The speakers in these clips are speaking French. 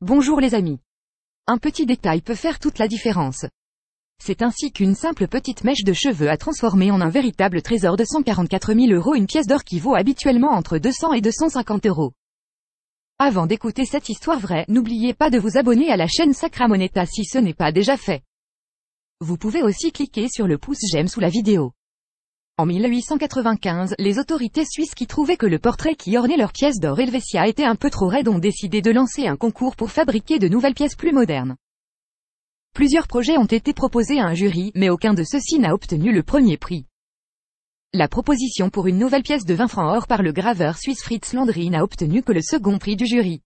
Bonjour les amis. Un petit détail peut faire toute la différence. C'est ainsi qu'une simple petite mèche de cheveux a transformé en un véritable trésor de 144 000 € une pièce d'or qui vaut habituellement entre 200 et 250 €. Avant d'écouter cette histoire vraie, n'oubliez pas de vous abonner à la chaîne Sacra Moneta si ce n'est pas déjà fait. Vous pouvez aussi cliquer sur le pouce j'aime sous la vidéo. En 1895, les autorités suisses qui trouvaient que le portrait qui ornait leur pièce d'or Helvetia était un peu trop raide ont décidé de lancer un concours pour fabriquer de nouvelles pièces plus modernes. Plusieurs projets ont été proposés à un jury, mais aucun de ceux-ci n'a obtenu le premier prix. La proposition pour une nouvelle pièce de 20 francs or par le graveur suisse Fritz Landry n'a obtenu que le second prix du jury.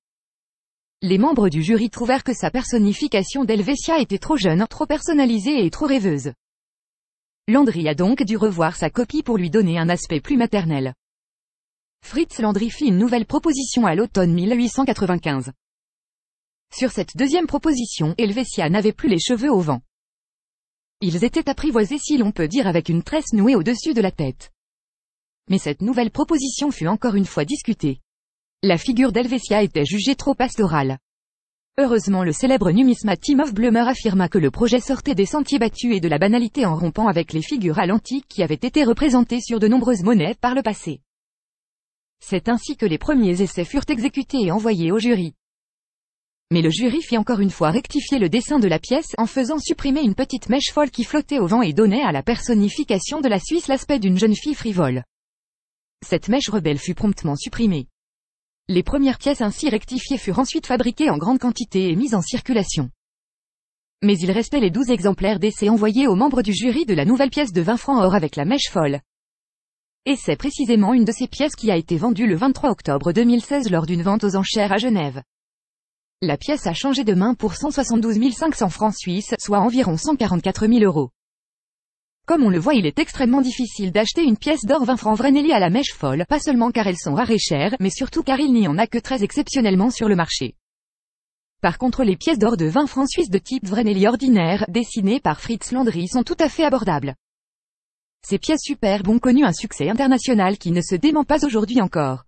Les membres du jury trouvèrent que sa personnification d'Helvetia était trop jeune, trop personnalisée et trop rêveuse. Landry a donc dû revoir sa copie pour lui donner un aspect plus maternel. Fritz Landry fit une nouvelle proposition à l'automne 1895. Sur cette deuxième proposition, Helvetia n'avait plus les cheveux au vent. Ils étaient apprivoisés si l'on peut dire avec une tresse nouée au-dessus de la tête. Mais cette nouvelle proposition fut encore une fois discutée. La figure d'Helvetia était jugée trop pastorale. Heureusement le célèbre numismate Timoffe Bleumer affirma que le projet sortait des sentiers battus et de la banalité en rompant avec les figures à l'antique qui avaient été représentées sur de nombreuses monnaies par le passé. C'est ainsi que les premiers essais furent exécutés et envoyés au jury. Mais le jury fit encore une fois rectifier le dessin de la pièce en faisant supprimer une petite mèche folle qui flottait au vent et donnait à la personnification de la Suisse l'aspect d'une jeune fille frivole. Cette mèche rebelle fut promptement supprimée. Les premières pièces ainsi rectifiées furent ensuite fabriquées en grande quantité et mises en circulation. Mais il restait les 12 exemplaires d'essai envoyés aux membres du jury de la nouvelle pièce de 20 francs or avec la mèche folle. Et c'est précisément une de ces pièces qui a été vendue le 23 octobre 2016 lors d'une vente aux enchères à Genève. La pièce a changé de main pour 172 500 francs suisses, soit environ 144 000 €. Comme on le voit, il est extrêmement difficile d'acheter une pièce d'or 20 francs Vreneli à la mèche folle, pas seulement car elles sont rares et chères, mais surtout car il n'y en a que très exceptionnellement sur le marché. Par contre les pièces d'or de 20 francs suisses de type Vreneli ordinaire, dessinées par Fritz Landry sont tout à fait abordables. Ces pièces superbes ont connu un succès international qui ne se dément pas aujourd'hui encore.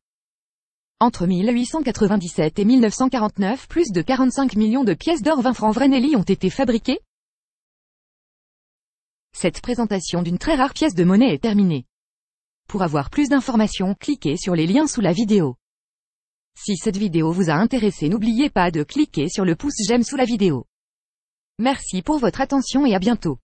Entre 1897 et 1949, plus de 45 millions de pièces d'or 20 francs Vreneli ont été fabriquées. Cette présentation d'une très rare pièce de monnaie est terminée. Pour avoir plus d'informations, cliquez sur les liens sous la vidéo. Si cette vidéo vous a intéressé, n'oubliez pas de cliquer sur le pouce j'aime sous la vidéo. Merci pour votre attention et à bientôt.